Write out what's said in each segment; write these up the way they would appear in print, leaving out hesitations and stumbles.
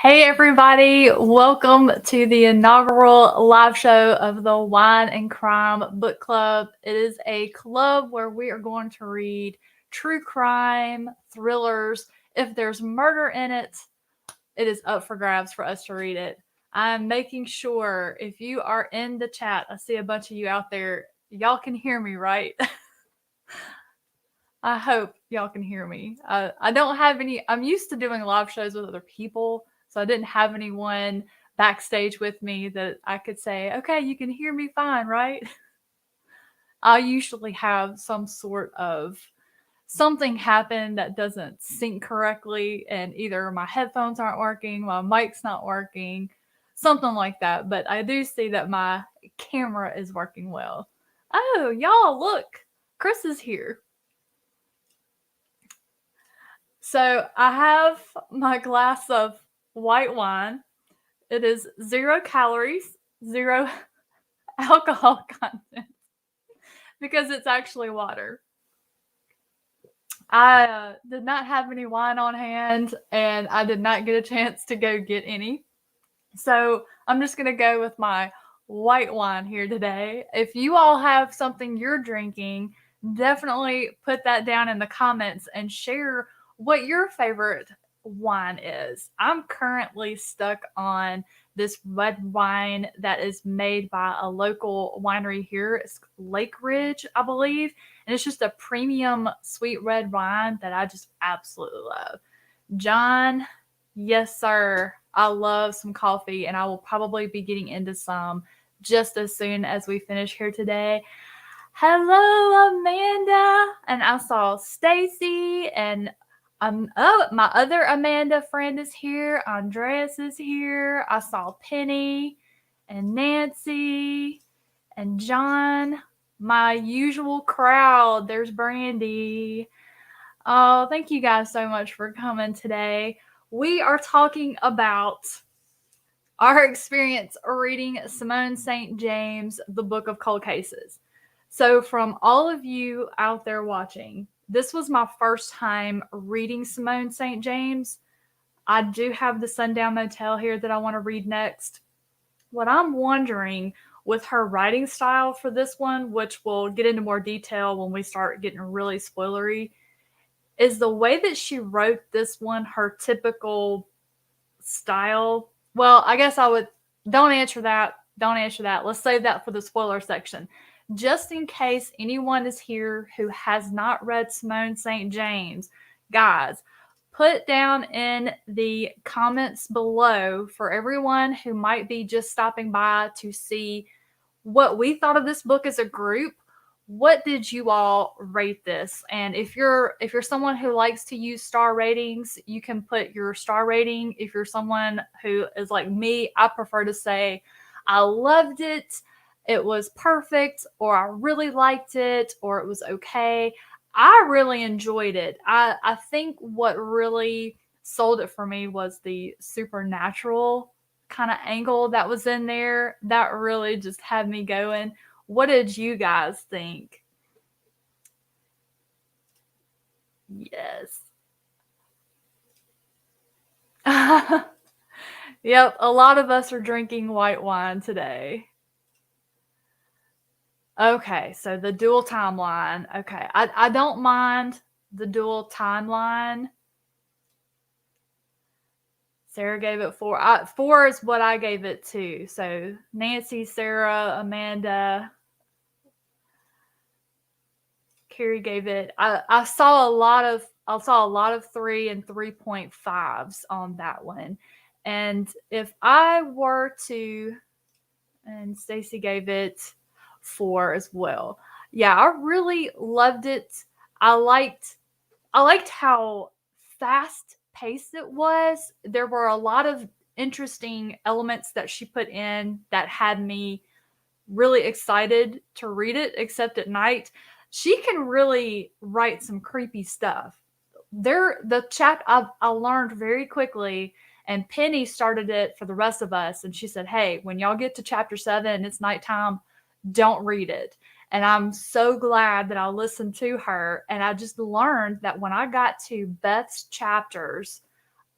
Hey everybody, welcome to the inaugural live show of the Wine and Crime Book Club. It is a club where we are going to read true crime, thrillers. If there's murder in it, it is up for grabs for us to read it. I'm making sure if you are in the chat, I see a bunch of you out there, y'all can hear me, right? I hope y'all can hear me. I don't have any, I'm used to doing live shows with other people, so I didn't have anyone backstage with me that I could say, okay, you can hear me fine, right? I usually have some sort of something happen that doesn't sync correctly, and either my headphones aren't working, my mic's not working, something like that. But I do see that my camera is working well. Oh, y'all, look, Chris is here. So I have my glass of white wine. It is 0 calories, 0 alcohol content because it's actually water. I did not have any wine on hand and I did not get a chance to go get any. So I'm just going to go with my white wine here today. If you all have something you're drinking, definitely put that down in the comments and share what your favorite wine is. I'm currently stuck on this red wine that is made by a local winery here. It's Lake Ridge, I believe. And it's just a premium sweet red wine that I just absolutely love. John, yes, sir. I love some coffee, and I will probably be getting into some just as soon as we finish here today. Hello, Amanda. And I saw Stacy, and oh, my other Amanda friend is here. Andreas is here. I saw Penny and Nancy and John. My usual crowd. There's Brandy. Oh, thank you guys so much for coming today. We are talking about our experience reading Simone St. James, The Book of Cold Cases. So from all of you out there watching, this was my first time reading Simone St. James. I do have the Sundown Motel here that I want to read next. What I'm wondering with her writing style for this one, which we'll get into more detail when we start getting really spoilery, is the way that she wrote this one her typical style. Well, I guess I would, don't answer that. Don't answer that. Let's save that for the spoiler section. Just in case anyone is here who has not read Simone St. James, guys, put down in the comments below for everyone who might be just stopping by to see what we thought of this book as a group. What did you all rate this? And if you're someone who likes to use star ratings, you can put your star rating. If you're someone who is like me, I prefer to say I loved it, it was perfect, or I really liked it, or it was okay. I really enjoyed it. I think what really sold it for me was the supernatural kind of angle that was in there. That really just had me going. What did you guys think? Yes. Yep, a lot of us are drinking white wine today. Okay, so the dual timeline. Okay, I don't mind the dual timeline. Sarah gave it 4. 4 is what I gave it to. So Nancy, Sarah, Amanda, Carrie gave it. I saw a lot of 3 and 3.5s on that one. And if I were to, and Stacy gave it 4 as well. Yeah, I really loved it. I liked how fast paced it was. There were a lot of interesting elements that she put in that had me really excited to read it, except at night. She can really write some creepy stuff. I learned very quickly, and Penny started it for the rest of us, and she said, hey, when y'all get to chapter 7 and it's nighttime, don't read it. And I'm so glad that I listened to her, and I just learned that when I got to Beth's chapters,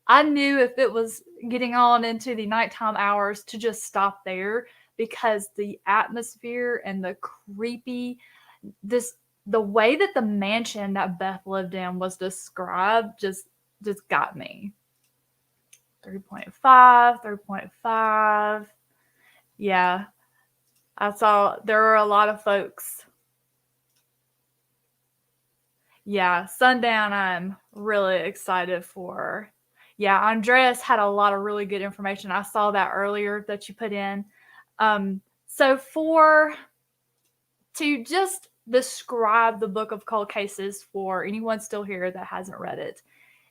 I knew if it was getting on into the nighttime hours to just stop there, because the atmosphere and the creepy, the way that the mansion that Beth lived in was described just got me. 3.5, 3.5. Yeah, I saw there were a lot of folks. Yeah, Sundown I'm really excited for. Yeah, Andreas had a lot of really good information. I saw that earlier that you put in. So to just describe the Book of Cold Cases for anyone still here that hasn't read it,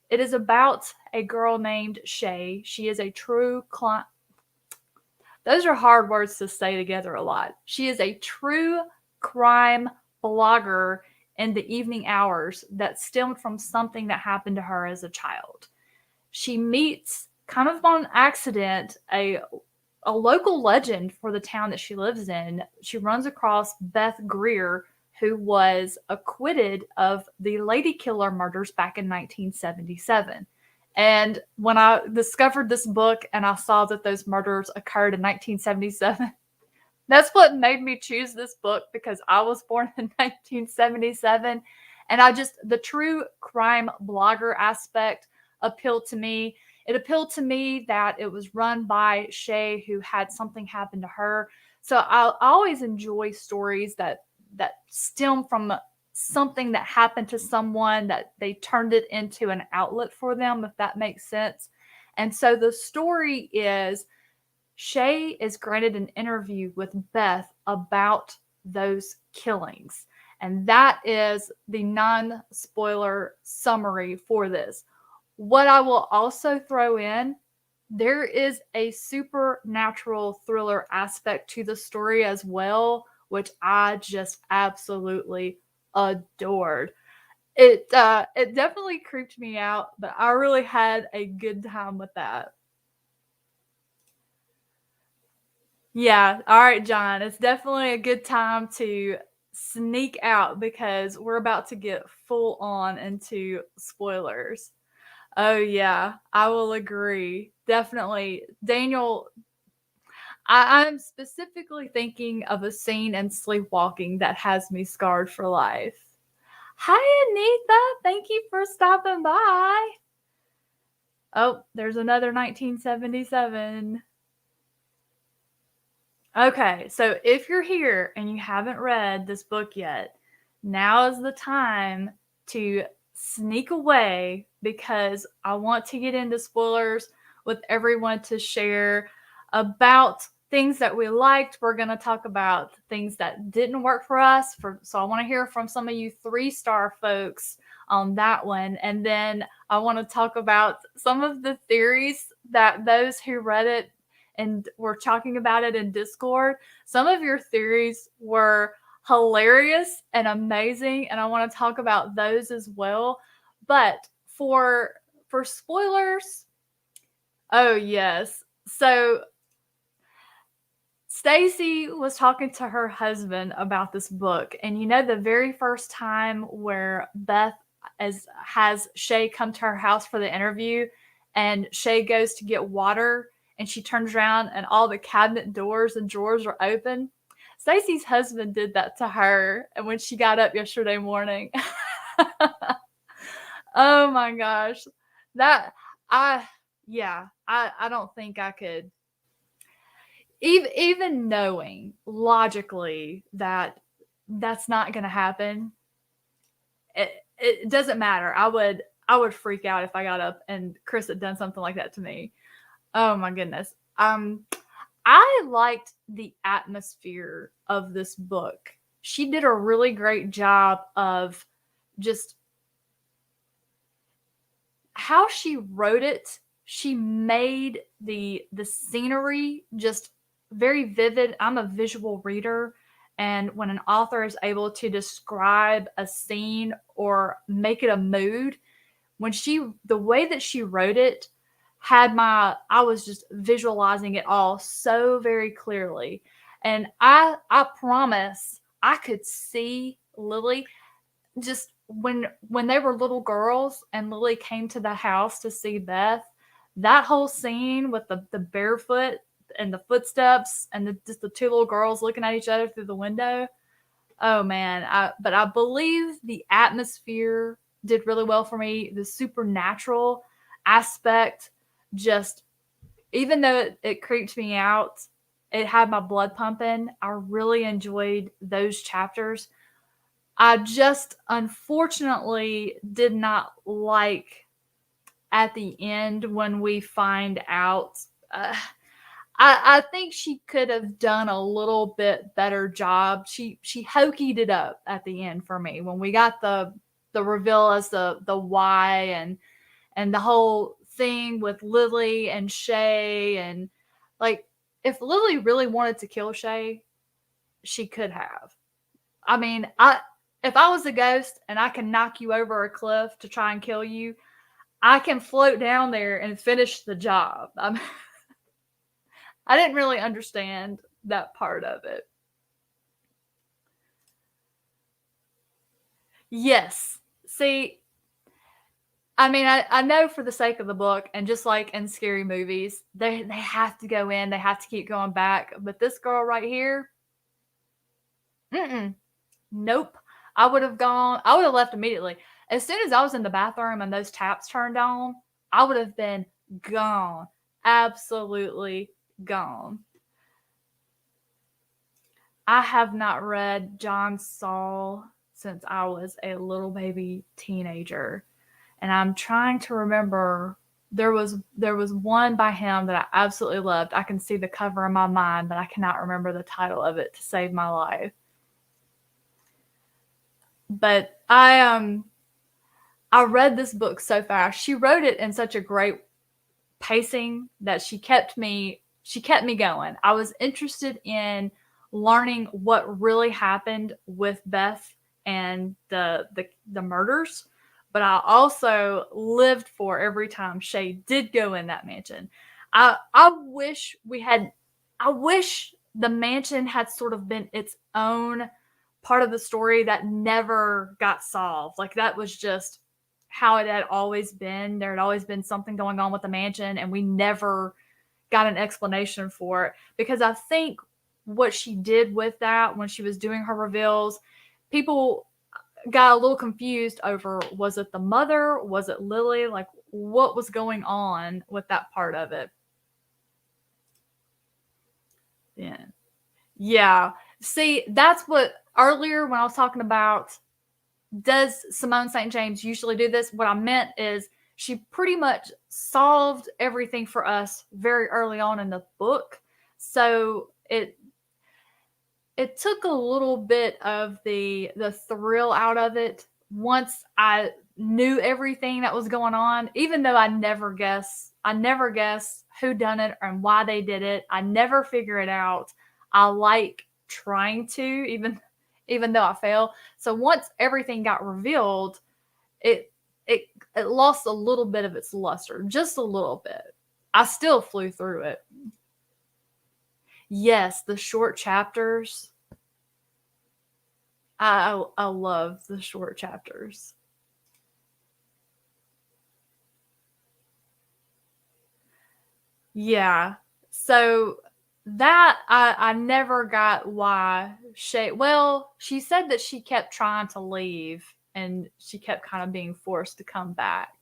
it is about a girl named Shay. She is a true those are hard words to say together a lot. She is a true crime blogger in the evening hours that stemmed from something that happened to her as a child. She meets, kind of on accident, a local legend for the town that she lives in. She runs across Beth Greer, who was acquitted of the lady killer murders back in 1977. And when I discovered this book and I saw that those murders occurred in 1977, that's what made me choose this book, because I was born in 1977. And the true crime blogger aspect appealed to me. It appealed to me that it was run by Shay, who had something happen to her. So I always enjoy stories that stem from something that happened to someone, that they turned it into an outlet for them, if that makes sense. And so the story is, Shay is granted an interview with Beth about those killings. And that is the non-spoiler summary for this. What I will also throw in, there is a supernatural thriller aspect to the story as well, which I just absolutely adored. It definitely creeped me out, but I really had a good time with that. Yeah, all right, John. It's definitely a good time to sneak out, because we're about to get full on into spoilers. Oh yeah, I will agree. Definitely. Daniel, I'm specifically thinking of a scene in Sleepwalking that has me scarred for life. Hi, Anita. Thank you for stopping by. Oh, there's another 1977. Okay, so if you're here and you haven't read this book yet, now is the time to sneak away, because I want to get into spoilers with everyone to share about things that we liked. We're going to talk about things that didn't work for us. So I want to hear from some of you 3-star folks on that one. And then I want to talk about some of the theories that those who read it and were talking about it in Discord. Some of your theories were hilarious and amazing, and I want to talk about those as well. But for spoilers, oh yes. So Stacy was talking to her husband about this book, and the very first time where Beth has Shay come to her house for the interview, and Shay goes to get water, and she turns around and all the cabinet doors and drawers are open. Stacy's husband did that to her, and when she got up yesterday morning. Oh my gosh. That I don't think I could, even knowing logically that that's not going to happen. It doesn't matter. I would freak out if I got up and Chris had done something like that to me. Oh my goodness. I liked the atmosphere of this book. She did a really great job of just how she wrote it. She made the scenery just very vivid. I'm a visual reader, and when an author is able to describe a scene or make it a mood, the way that she wrote it I was just visualizing it all so very clearly. And I promise I could see Lily just when they were little girls and Lily came to the house to see Beth. that whole scene with the barefoot and the footsteps and just the two little girls looking at each other through the window. Oh man, but I believe the atmosphere did really well for me. The supernatural aspect, just even though it creeped me out, it had my blood pumping. I really enjoyed those chapters. I just unfortunately did not like at the end when we find out. I think she could have done a little bit better job. She hokied it up at the end for me when we got the reveal as the why and the whole thing with Lily and Shay, and like if Lily really wanted to kill Shay, she could have. I mean, if I was a ghost and I can knock you over a cliff to try and kill you, I can float down there and finish the job. I didn't really understand that part of it. Yes. See, I mean, I know for the sake of the book, and just like in scary movies, they have to go in, they have to keep going back. But this girl right here, nope. I would have left immediately. As soon as I was in the bathroom and those taps turned on, I would have been gone. Absolutely gone. I have not read John Saul since I was a little baby teenager. And I'm trying to remember, there was one by him that I absolutely loved. I can see the cover in my mind, but I cannot remember the title of it to save my life. But I read this book so fast. She wrote it in such a great pacing that she kept me going. I was interested in learning what really happened with Beth and the murders, but I also lived for every time Shay did go in that mansion. I wish the mansion had sort of been its own part of the story that never got solved. Like that was just how it had always been. There had always been something going on with the mansion, and we never got an explanation for it. Because I think what she did with that when she was doing her reveals, people got a little confused over, was it the mother? Was it Lily? Like, what was going on with that part of it? Yeah. Yeah. See, that's what earlier when I was talking about, does Simone St. James usually do this? What I meant is she pretty much solved everything for us very early on in the book. So it took a little bit of the thrill out of it once I knew everything that was going on, even though I never guess who done it and why they did it. I never figure it out. I like trying to, even though I fail. So once everything got revealed, it lost a little bit of its luster, just a little bit. I still flew through it. Yes, the short chapters. I love the short chapters. Yeah. So that I never got why Shay. Well, she said that she kept trying to leave and she kept kind of being forced to come back.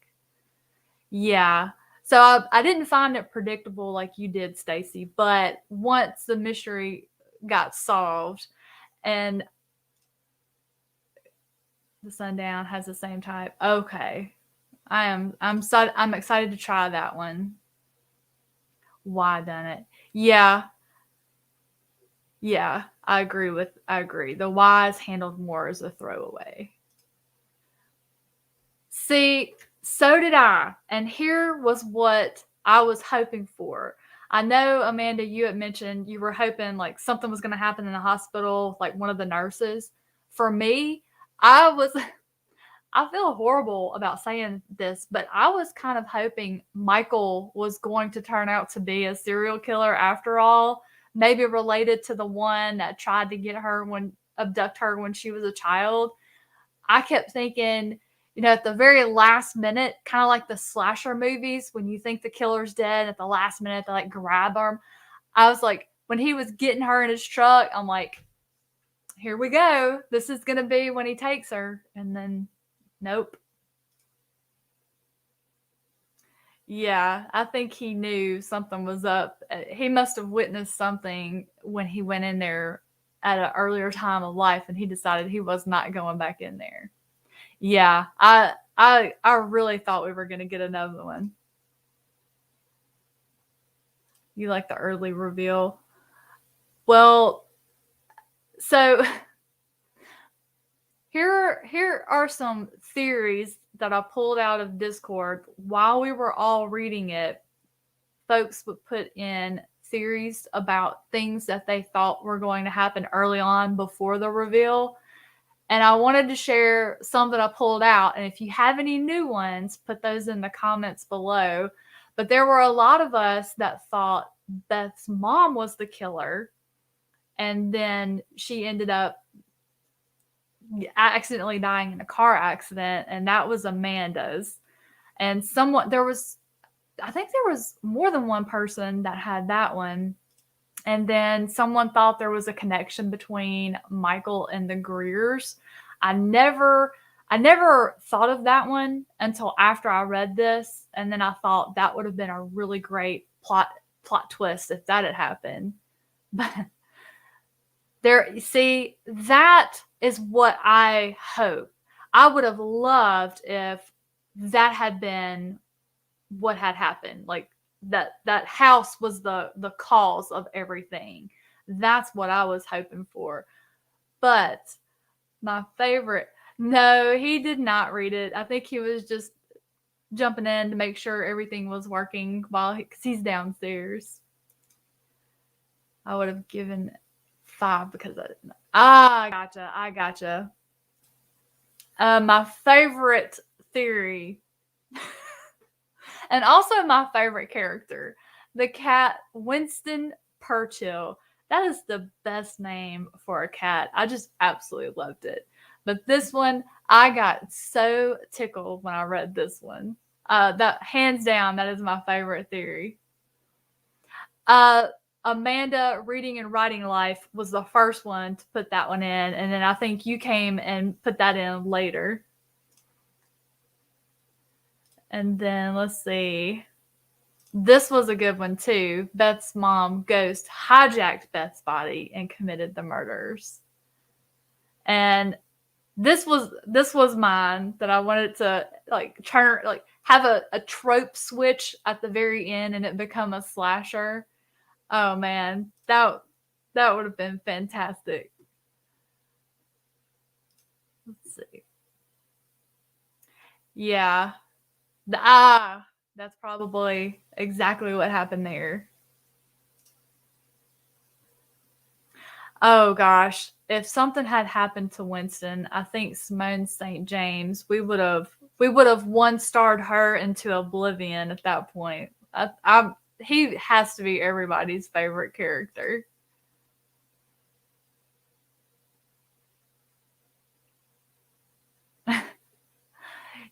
Yeah. So I didn't find it predictable like you did, Stacy, but once the mystery got solved and the sundown has the same type. Okay. I'm excited to try that one. Why done it? Yeah. Yeah, I agree. The why is handled more as a throwaway. See, so did I. And here was what I was hoping for. I know, Amanda, you had mentioned you were hoping like something was going to happen in the hospital, like one of the nurses. For me, I feel horrible about saying this, but I was kind of hoping Michael was going to turn out to be a serial killer after all, maybe related to the one that tried to abduct her when she was a child. I kept thinking, at the very last minute, kind of like the slasher movies, when you think the killer's dead, at the last minute, they like grab him. I was like, when he was getting her in his truck, I'm like, here we go. This is going to be when he takes her. And then, nope. Yeah, I think he knew something was up. He must have witnessed something when he went in there at an earlier time of life, and he decided he was not going back in there. Yeah, I really thought we were going to get another one. You like the early reveal? Well, so here are some theories that I pulled out of Discord while we were all reading it. Folks would put in theories about things that they thought were going to happen early on before the reveal. And I wanted to share some that I pulled out. And if you have any new ones, put those in the comments below. But there were a lot of us that thought Beth's mom was the killer. And then she ended up accidentally dying in a car accident. And that was Amanda's. And I think there was more than one person that had that one. And then someone thought there was a connection between Michael and the Greers. I never thought of that one until after I read this. And then I thought that would have been a really great plot twist if that had happened. But you see, that is what I hope. I would have loved if that had been what had happened. Like, that house was the cause of everything. That's what I was hoping for. But my favorite, no, he did not read it. I think he was just jumping in to make sure everything was working because he's downstairs. I would have given 5 because I gotcha. My favorite theory and also my favorite character, the cat Winston Churchill. That is the best name for a cat. I just absolutely loved it. But this one, I got so tickled when I read this one. That hands down, that is my favorite theory. Amanda Reading and Writing Life was the first one to put that one in, and then I think you came and put that in later. And then let's see. This was a good one too. Beth's mom, Ghost, hijacked Beth's body and committed the murders. And this was mine that I wanted to have a trope switch at the very end and it become a slasher. Oh man, that would have been fantastic. Let's see. Yeah. That's probably exactly what happened there. Oh gosh, if something had happened to Winston, I think Simone St. James, we would have 1-starred her into oblivion at that point. He has to be everybody's favorite character.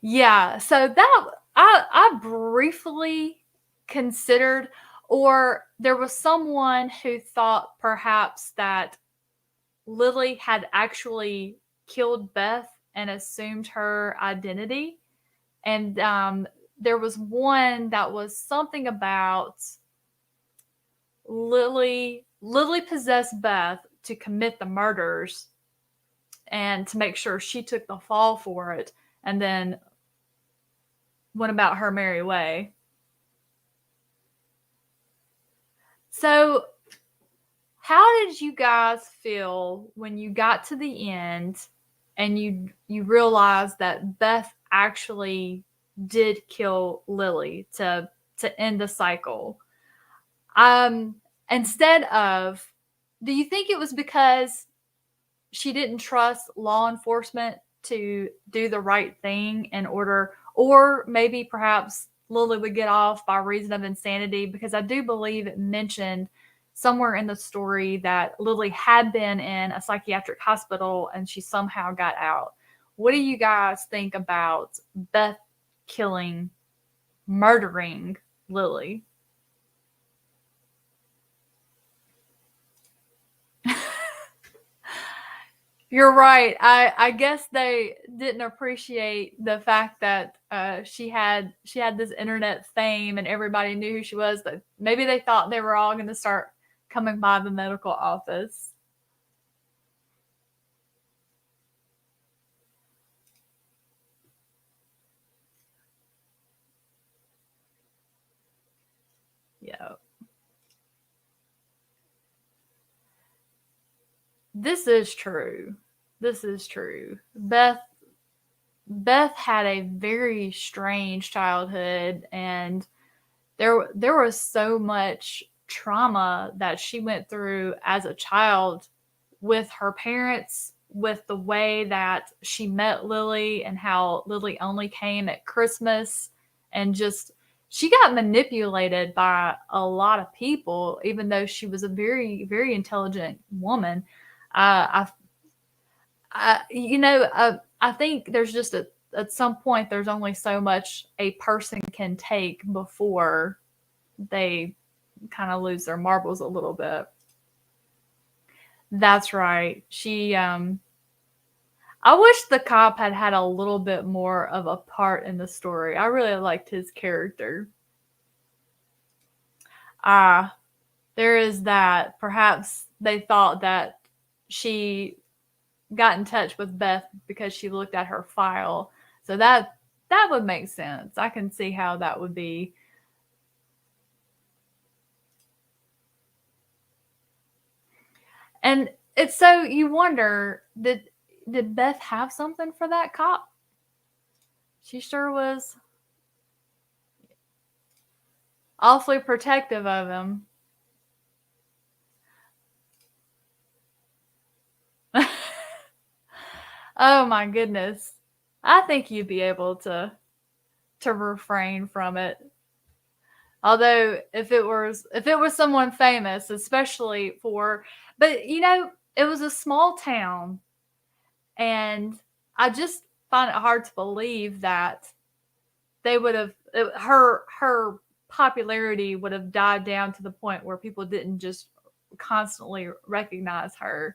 Yeah, so that I briefly considered, or there was someone who thought perhaps that Lily had actually killed Beth and assumed her identity. And there was one that was something about Lily possessed Beth to commit the murders and to make sure she took the fall for it, and then went about her merry way. So, how did you guys feel when you got to the end and you realized that Beth actually did kill Lily to end the cycle? Instead of, do you think it was because she didn't trust law enforcement to do the right thing in order, or maybe perhaps Lily would get off by reason of insanity? Because I do believe it mentioned somewhere in the story that Lily had been in a psychiatric hospital and she somehow got out. what do you guys think about Beth murdering Lily? You're right. I guess they didn't appreciate the fact that she had this internet fame and everybody knew who she was, but maybe they thought they were all going to start coming by the medical office. Yeah. This is true. This is true. Beth had a very strange childhood, and there was so much trauma that she went through as a child with her parents, with the way that she met Lily and how Lily only came at Christmas, and just she got manipulated by a lot of people, even though she was a very, very intelligent woman. Uh, I think there's just at some point there's only so much a person can take before they kind of lose their marbles a little bit. That's right. I wish the cop had had a little bit more of a part in the story. I really liked his character. Ah, there is that. Perhaps they thought that she got in touch with Beth because she looked at her file. So that would make sense. I can see how that would be. And it's so you wonder, did Beth have something for that cop? She sure was awfully protective of him. Oh my goodness. I think you'd be able to refrain from it. Although if it was someone famous, especially but it was a small town, and I just find it hard to believe that they would have her popularity would have died down to the point where people didn't just constantly recognize her.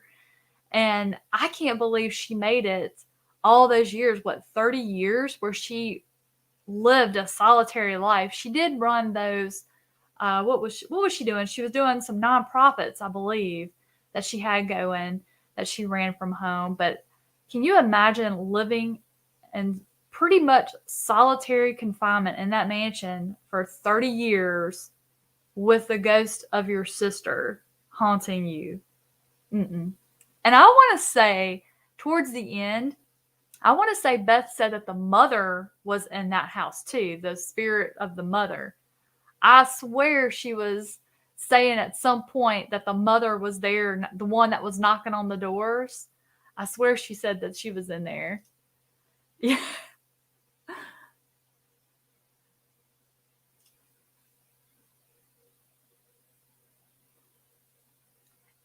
And I can't believe she made it all those years, 30 years, where she lived a solitary life. She did run those. What was she doing? She was doing some nonprofits, I believe, that she had going, that she ran from home. But can you imagine living in pretty much solitary confinement in that mansion for 30 years with the ghost of your sister haunting you? Mm-mm. And I want to say, towards the end, I want to say Beth said that the mother was in that house too, the spirit of the mother. I swear she was saying at some point that the mother was there, the one that was knocking on the doors. I swear she said that she was in there. Yeah.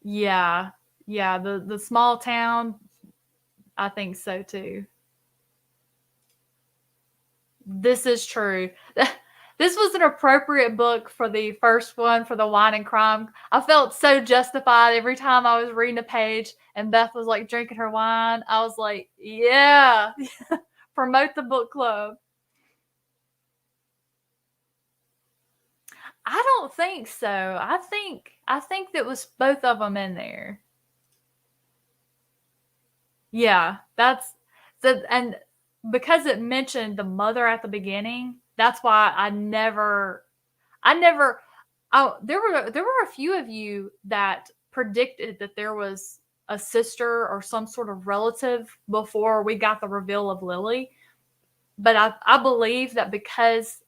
Yeah. Yeah, the small town, I think so too. This is true. This was an appropriate book for the first one, for the wine and crime. I felt so justified every time I was reading a page and Beth was like drinking her wine. I was like, yeah, promote the book club. I don't think so. I think that was both of them in there. Yeah, that's and because it mentioned the mother at the beginning, that's why I never oh, there were a few of you that predicted that there was a sister or some sort of relative before we got the reveal of Lily. But I believe that because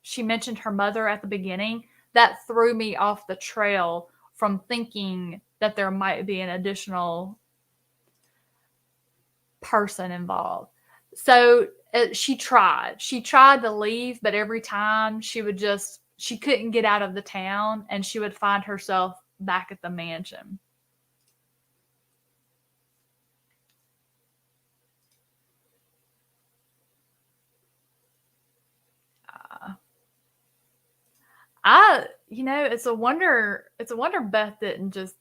she mentioned her mother at the beginning, that threw me off the trail from thinking that there might be an additional person involved. So she tried. She tried to leave, but every time she couldn't get out of the town, and she would find herself back at the mansion. It's a wonder Beth didn't just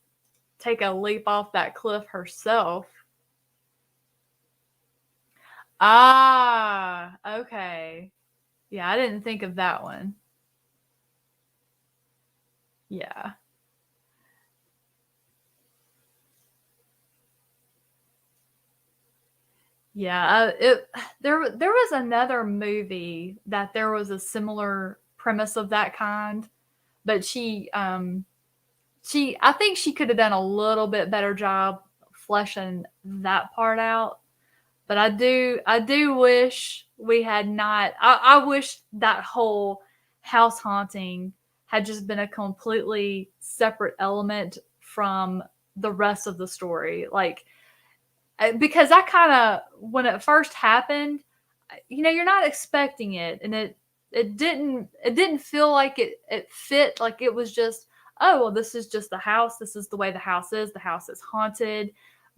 take a leap off that cliff herself. Ah, okay. Yeah, I didn't think of that one. Yeah. Yeah, there was another movie that there was a similar premise of that kind, but she I think she could have done a little bit better job fleshing that part out. But I do wish we had not. I wish that whole house haunting had just been a completely separate element from the rest of the story. Like, because I kind of, when it first happened, you're not expecting it, and it didn't feel like it fit. Like, it was just, oh well, this is just the house. This is the way the house is. The house is haunted,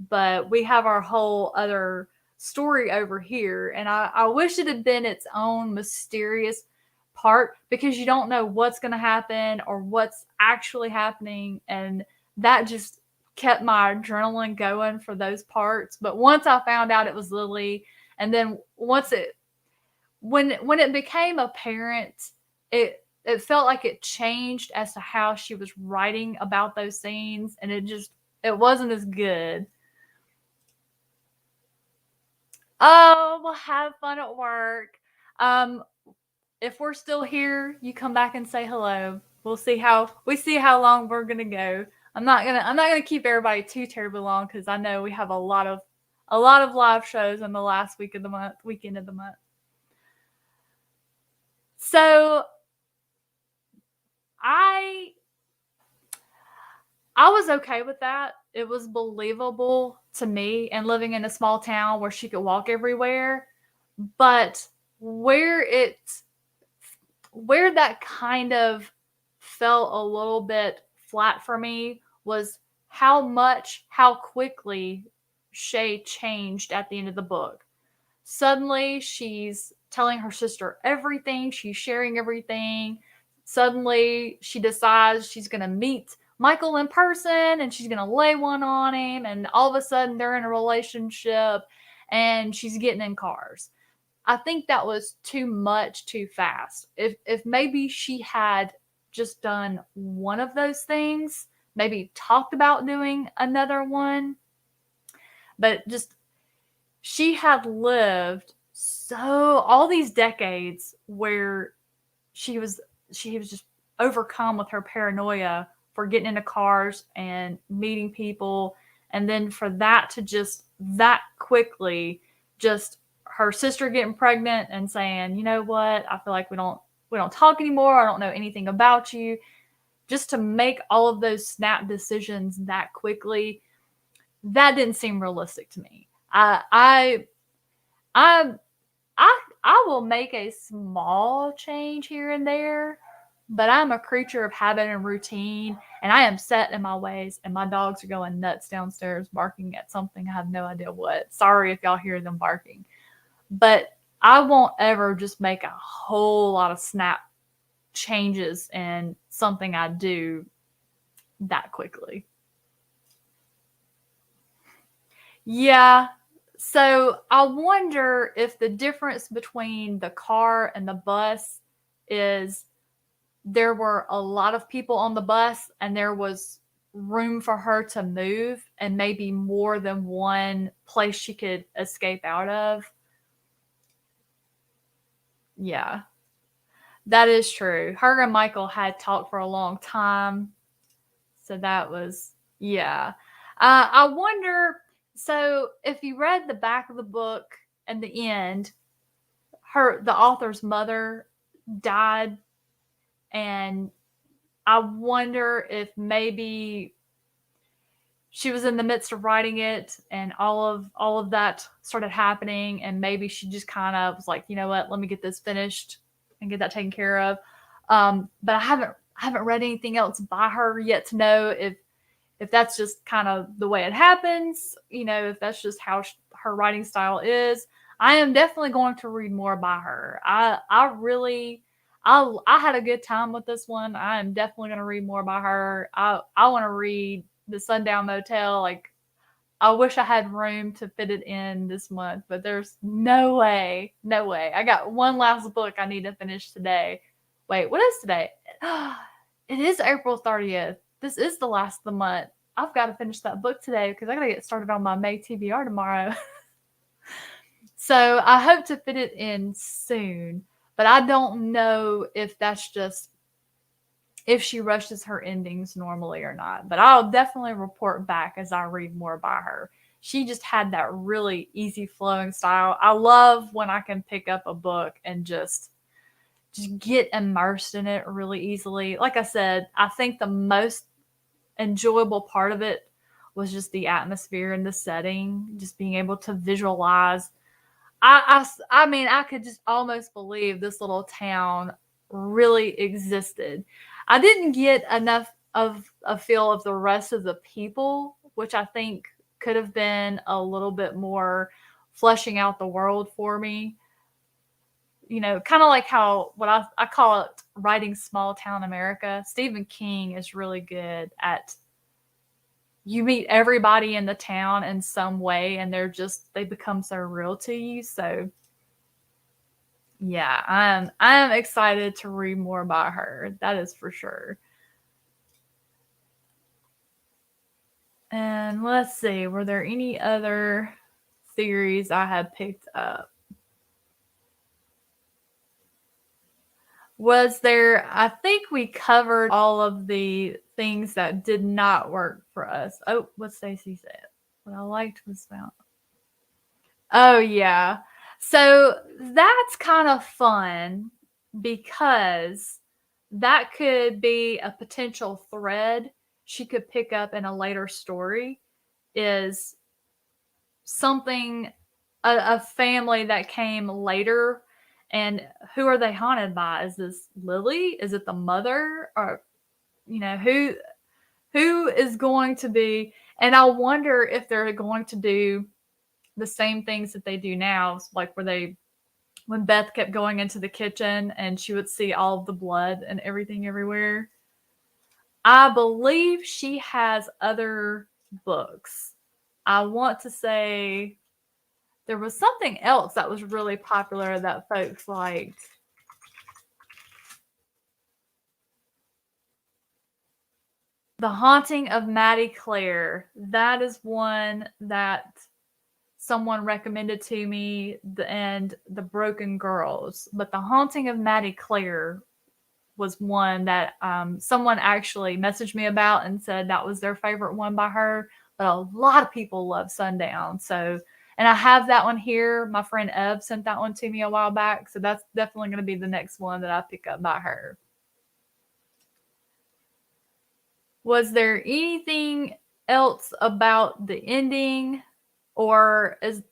but we have our whole other story over here, and I wish it had been its own mysterious part, because you don't know what's going to happen or what's actually happening, and that just kept my adrenaline going for those parts. But once I found out it was Lily, and then once it when it became apparent, it felt like it changed as to how she was writing about those scenes, and it wasn't as good. Oh, well, have fun at work. Um, if we're still here, you come back and say hello. We see how long we're gonna go. I'm not gonna keep everybody too terribly long, because I know we have a lot of live shows in the last weekend of the month. So I I was okay with that. It was believable to me, and living in a small town where she could walk everywhere. But where it where that kind of felt a little bit flat for me was how quickly Shay changed at the end of the book. Suddenly, she's telling her sister everything, she's sharing everything. Suddenly, she decides she's going to meet Michael in person, and she's going to lay one on him, and all of a sudden, they're in a relationship, and she's getting in cars. I think that was too much too fast. If maybe she had just done one of those things, maybe talked about doing another one, but just, she had lived so all these decades where she was she was just overcome with her paranoia for getting into cars and meeting people, and then for that to just that quickly, just her sister getting pregnant and saying, you know what, I feel like we don't talk anymore, I don't know anything about you, just to make all of those snap decisions that quickly, that didn't seem realistic to me. I I will make a small change here and there, but I'm a creature of habit and routine, and I am set in my ways, and my dogs are going nuts downstairs barking at something I have no idea what. Sorry if y'all hear them barking. But I won't ever just make a whole lot of snap changes in something I do that quickly. Yeah. So I wonder if the difference between the car and the bus is there were a lot of people on the bus, and there was room for her to move, and maybe more than one place she could escape out of. Yeah, that is true. Her and Michael had talked for a long time. So that was, yeah. I wonder, so if you read the back of the book and the end, the author's mother died, and I wonder if maybe she was in the midst of writing it, and all of that started happening, and maybe she just kind of was like, you know what, let me get this finished and get that taken care of. But I haven't read anything else by her yet to know if that's just kind of the way it happens, if that's just how her writing style is. I am definitely going to read more by her. I really, I had a good time with this one. I am definitely going to read more by her. I want to read The Sundown Motel. Like, I wish I had room to fit it in this month, but there's no way. No way. I got one last book I need to finish today. Wait, what is today? It is April 30th. This is the last of the month. I've got to finish that book today because I got to get started on my May TBR tomorrow. So I hope to fit it in soon, but I don't know if that's just if she rushes her endings normally or not. But I'll definitely report back as I read more by her. She just had that really easy flowing style. I love when I can pick up a book and just get immersed in it really easily. Like I said, I think the most enjoyable part of it was just the atmosphere and the setting, just being able to visualize. I mean, I could just almost believe this little town really existed. I didn't get enough of a feel of the rest of the people, which I think could have been a little bit more fleshing out the world for me. Kind of like how what I call it writing small town America. Stephen King is really good at you meet everybody in the town in some way and they become so real to you. So yeah, I'm excited to read more about her. That is for sure. And let's see, were there any other theories I had picked up? I think we covered all of the things that did not work for us. Oh, what Stacy said. What I liked was found. Oh, yeah. So that's kind of fun because that could be a potential thread she could pick up in a later story is something, a family that came later. And who are they haunted by? Is this Lily? Is it the mother? Or, who is going to be? And I wonder if they're going to do the same things that they do now, like when Beth kept going into the kitchen and she would see all of the blood and everything everywhere. I believe she has other books. I want to say there was something else that was really popular that folks liked. The Haunting of Maddie Clare. That is one that someone recommended to me, and The Broken Girls. But The Haunting of Maddie Clare was one that someone actually messaged me about and said that was their favorite one by her. But a lot of people love Sundown. So, and I have that one here. My friend Ev sent that one to me a while back. So that's definitely going to be the next one that I pick up by her. Was there anything else about the ending, or is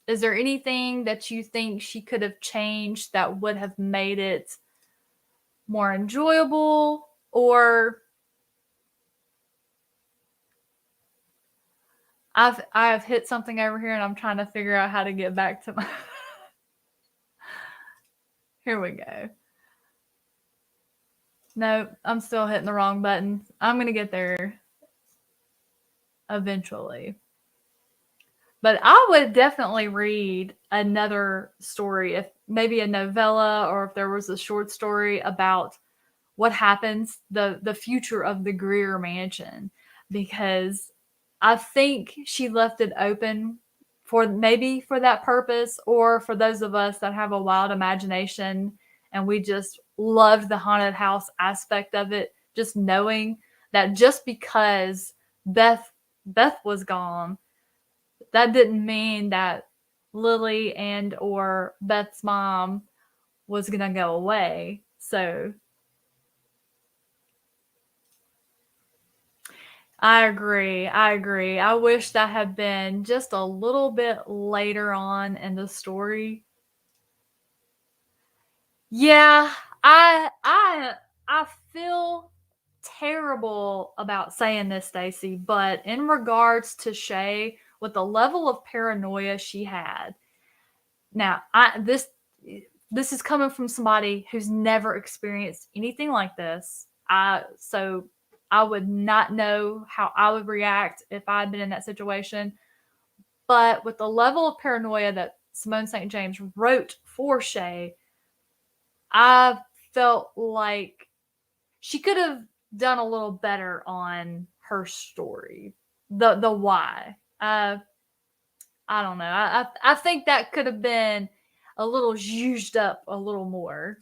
there anything that you think she could have changed that would have made it more enjoyable? Or I have hit something over here and I'm trying to figure out how to get back to my Here we go. No, I'm still hitting the wrong button. I'm going to get there eventually. But I would definitely read another story, if maybe a novella or if there was a short story about what happens, the future of the Greer Mansion, because I think she left it open for that purpose, or for those of us that have a wild imagination and we just loved the haunted house aspect of it, just knowing that just because Beth was gone, that didn't mean that Lily and or Beth's mom was going to go away. So I agree. I wish that had been just a little bit later on in the story. Yeah, I feel terrible about saying this, Stacy, but in regards to Shay, with the level of paranoia she had, now this is coming from somebody who's never experienced anything like this. So I would not know how I would react if I had been in that situation. But with the level of paranoia that Simone St. James wrote for Shay, I felt like she could have done a little better on her story. The why. I don't know. I think that could have been a little zhuzhed up a little more.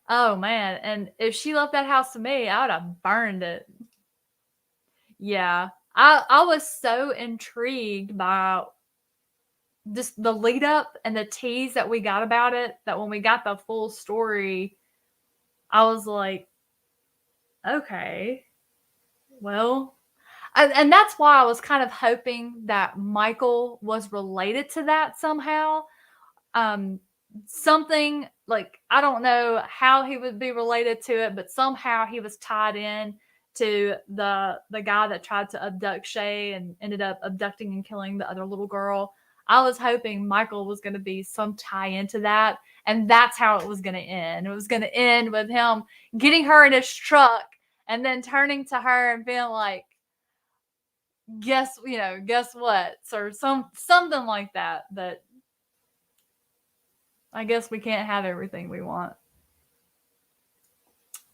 Oh man, and if she left that house to me, I would have burned it. Yeah. I was so intrigued by just the lead up and the tease that we got about it, that when we got the full story, I was like, okay, well, and that's why I was kind of hoping that Michael was related to that somehow. Um, something like, I don't know how he would be related to it, but somehow he was tied in to the guy that tried to abduct Shay and ended up abducting and killing the other little girl. I was hoping Michael was going to be some tie into that, and that's how it was going to end. It was going to end with him getting her in his truck and then turning to her and being like, guess what, or something like that. But I guess we can't have everything we want.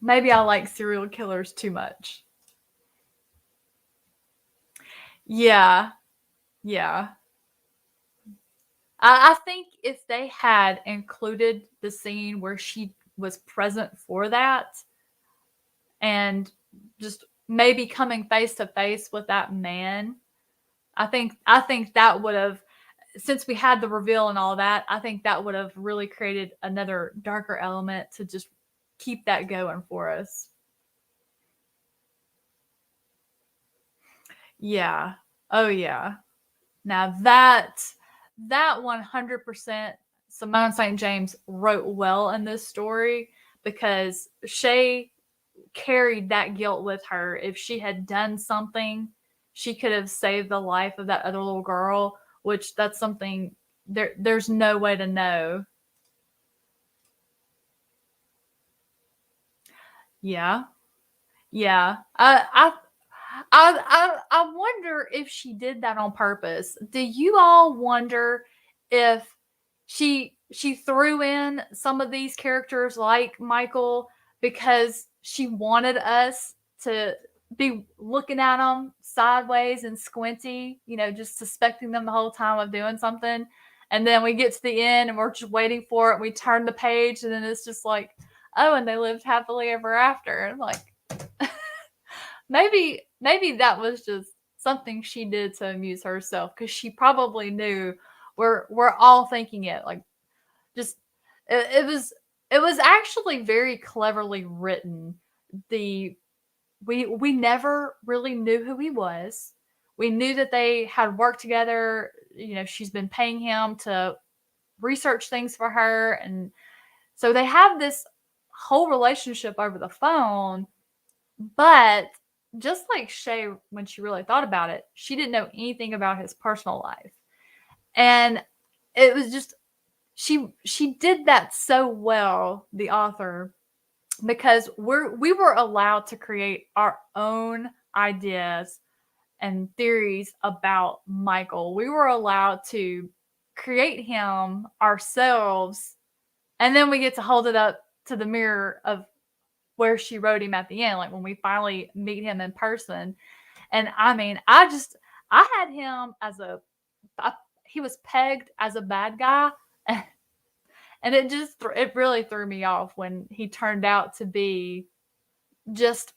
Maybe I like serial killers too much. Yeah. Yeah. I think if they had included the scene where she was present for that and just maybe coming face to face with that man, I think that would have, since we had the reveal and all that, I think that would have really created another darker element to just keep that going for us. Yeah. Oh yeah. Now that 100% Simone St. James wrote well in this story, because Shay carried that guilt with her. If she had done something, she could have saved the life of that other little girl, which that's something there's no way to know. Yeah. Yeah. I wonder if she did that on purpose. Do you all wonder if she threw in some of these characters like Michael because she wanted us to be looking at them sideways and squinty, just suspecting them the whole time of doing something. And then we get to the end and we're just waiting for it. We turn the page and then it's just like, oh, and they lived happily ever after. And I'm like, maybe that was just something she did to amuse herself, because she probably knew we're all thinking it. Like, just it was actually very cleverly written. The we never really knew who he was. We knew that they had worked together. She's been paying him to research things for her, and so they have this whole relationship over the phone. But just like Shay, when she really thought about it, she didn't know anything about his personal life. And it was just, she did that so well, the author, because we were allowed to create our own ideas and theories about Michael. We were allowed to create him ourselves, and then we get to hold it up to the mirror of where she wrote him at the end, like when we finally meet him in person. And I mean, I had him as he was pegged as a bad guy. And it really threw me off when he turned out to be, just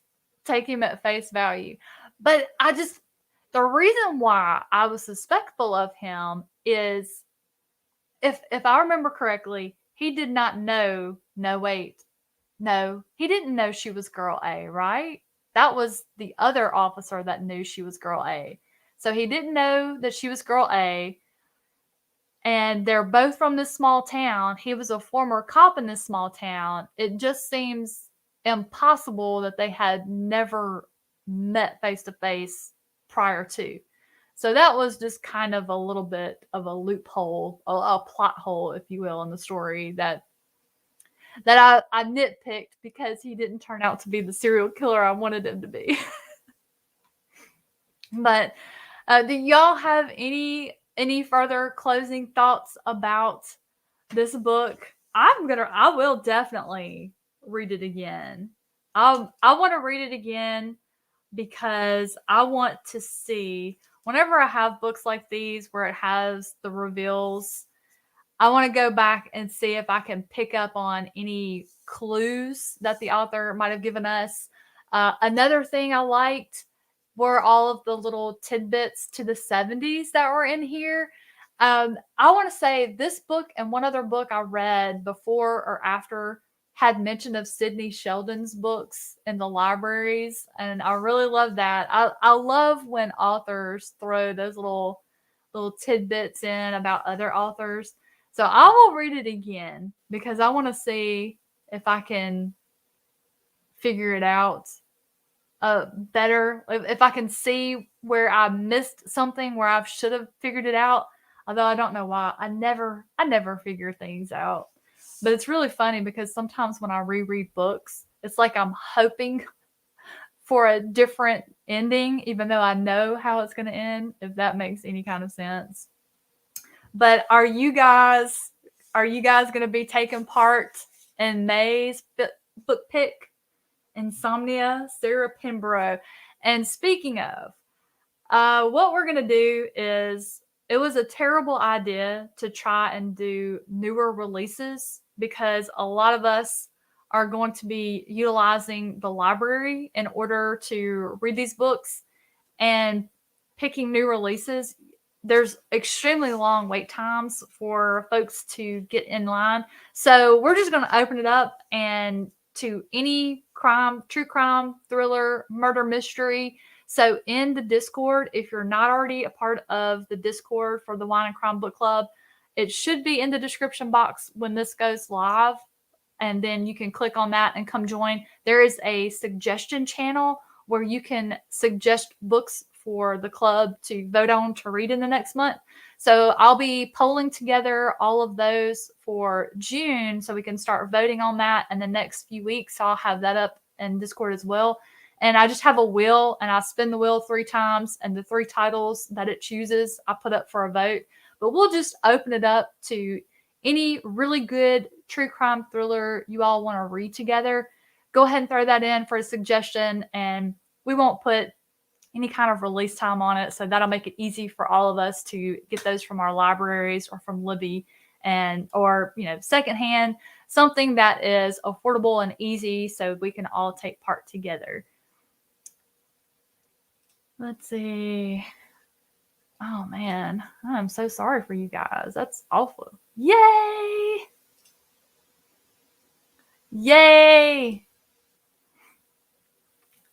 take him at face value. But the reason why I was suspectful of him is, if I remember correctly, he did not know. No, wait. No, he didn't know she was girl A, right? That was the other officer that knew she was girl A. So he didn't know that she was girl A. And they're both from this small town. He was a former cop in this small town. It just seems impossible that they had never met face to face prior to. So that was just kind of a little bit of a loophole, a plot hole, if you will, in the story that I nitpicked because he didn't turn out to be the serial killer I wanted him to be. But do y'all have any further closing thoughts about this book? I will definitely read it again. I want to read it again because I want to see, whenever I have books like these where it has the reveals, I want to go back and see if I can pick up on any clues that the author might have given us. Another thing I liked were all of the little tidbits to the 70s that were in here. I want to say this book and one other book I read before or after had mention of Sidney Sheldon's books in the libraries, and I really love that. I love when authors throw those little tidbits in about other authors. So I will read it again because I want to see if I can figure it out better. If I can see where I missed something, where I should have figured it out. Although I don't know why. I never figure things out. But it's really funny because sometimes when I reread books, it's like I'm hoping for a different ending, even though I know how it's going to end, if that makes any kind of sense. But are you guys going to be taking part in May's book pick, Insomnia, Sarah Pinborough? And speaking of, what we're going to do is, it was a terrible idea to try and do newer releases because a lot of us are going to be utilizing the library in order to read these books, and picking new releases, there's extremely long wait times for folks to get in line. So we're just going to open it up and to any crime, true crime, thriller, murder mystery. So in the Discord, if you're not already a part of the Discord for the Wine and Crime Book Club, it should be in the description box when this goes live. And then you can click on that and come join. There is a suggestion channel where you can suggest books for the club to vote on to read in the next month. So I'll be polling together all of those for June so we can start voting on that in the next few weeks. So I'll have that up in Discord as well. And I just have a wheel, and I spin the wheel 3 times, and the 3 titles that it chooses, I put up for a vote. But we'll just open it up to any really good true crime thriller you all want to read together. Go ahead and throw that in for a suggestion, and we won't put any kind of release time on it. So that'll make it easy for all of us to get those from our libraries or from Libby, and or secondhand, something that is affordable and easy so we can all take part together. Let's see. Oh man, I'm so sorry for you guys. That's awful. Yay! Yay!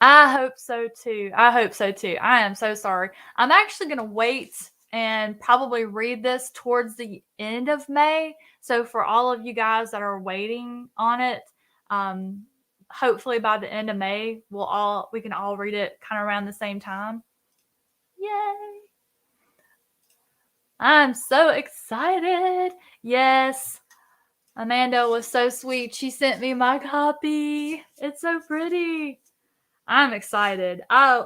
I hope so too. I am so sorry. I'm actually going to wait and probably read this towards the end of May. So for all of you guys that are waiting on it, hopefully by the end of May, we can all read it kind of around the same time. Yay! I'm so excited. Yes. Amanda was so sweet. She sent me my copy. It's so pretty. I'm excited. I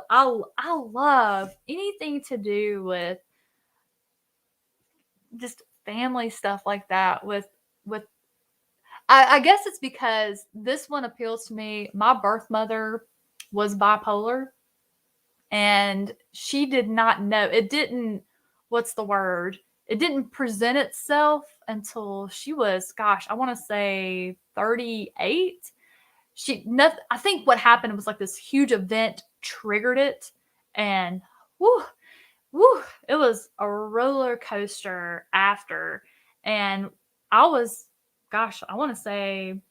love anything to do with just family stuff like that. I guess it's because this one appeals to me. My birth mother was bipolar, and she did not know. It didn't, what's the word? It didn't present itself until she was, gosh, I want to say 38. I think what happened was like this huge event triggered it, and it was a roller coaster after. And I was, gosh, I want to say,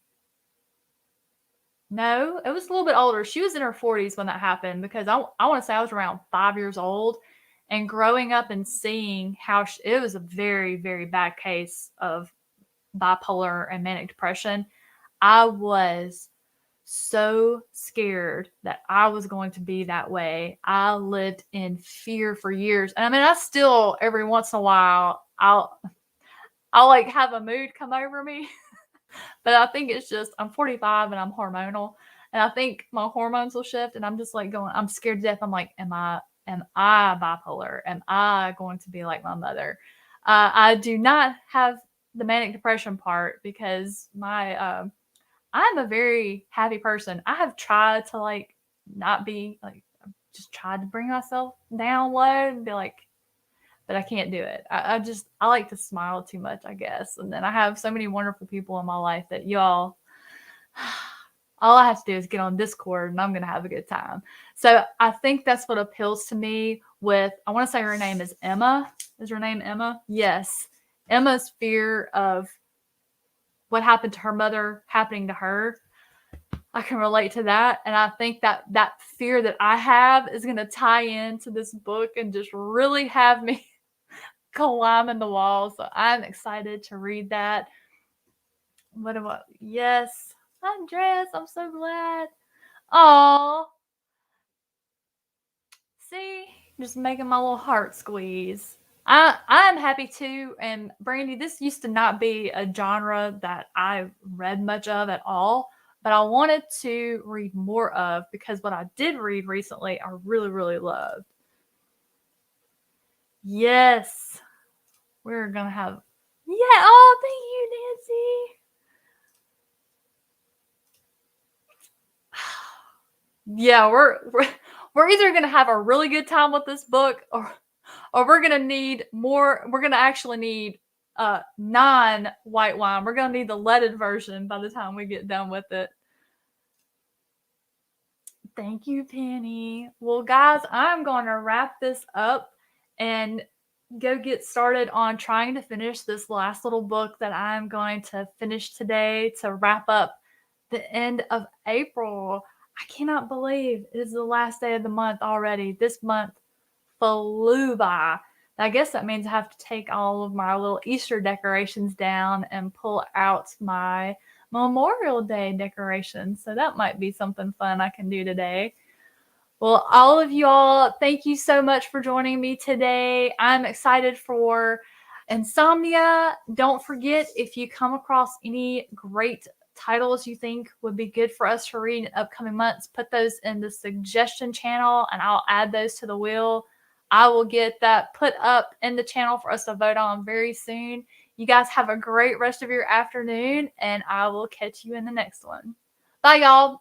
no, it was a little bit older. She was in her 40s when that happened, because I want to say I was around 5 years old, and growing up and seeing how it was a very, very bad case of bipolar and manic depression. I was so scared that I was going to be that way. I lived in fear for years. And I mean, I still, every once in a while, I'll like have a mood come over me. But I think it's just, I'm 45 and I'm hormonal. And I think my hormones will shift and I'm just like going, I'm scared to death. I'm like, am I bipolar? Am I going to be like my mother? I do not have the manic depression part because I'm a very happy person. I have tried to like not be like, I've just tried to bring myself down low and be like, but I can't do it. I like to smile too much, I guess. And then I have so many wonderful people in my life that y'all, all I have to do is get on Discord and I'm going to have a good time. So I think that's what appeals to me with, I want to say her name is Emma. Is her name Emma? Yes. Emma's fear of what happened to her mother happening to her. I can relate to that. And I think that that fear that I have is going to tie into this book and just really have me climbing the walls. So I'm excited to read that. What about, yes, Andres, I'm so glad. Oh, see, just making my little heart squeeze. I'm happy too. And Brandy, this used to not be a genre that I read much of at all, but I wanted to read more of because what I did read recently, I really, really loved. Yes, we're gonna have. Yeah. Oh, thank you, Nancy. Yeah, we're either gonna have a really good time with this book, or we're gonna need more. We're gonna actually need non-white wine. We're gonna need the leaded version by the time we get done with it. Thank you, Penny. Well, guys, I'm going to wrap this up and go get started on trying to finish this last little book that I'm going to finish today to wrap up the end of April. I cannot believe it is the last day of the month already. This month flew by. I guess that means I have to take all of my little Easter decorations down and pull out my Memorial Day decorations. So that might be something fun I can do today. Well, all of y'all, thank you so much for joining me today. I'm excited for Insomnia. Don't forget, if you come across any great titles you think would be good for us to read in upcoming months, put those in the suggestion channel and I'll add those to the wheel. I will get that put up in the channel for us to vote on very soon. You guys have a great rest of your afternoon, and I will catch you in the next one. Bye, y'all.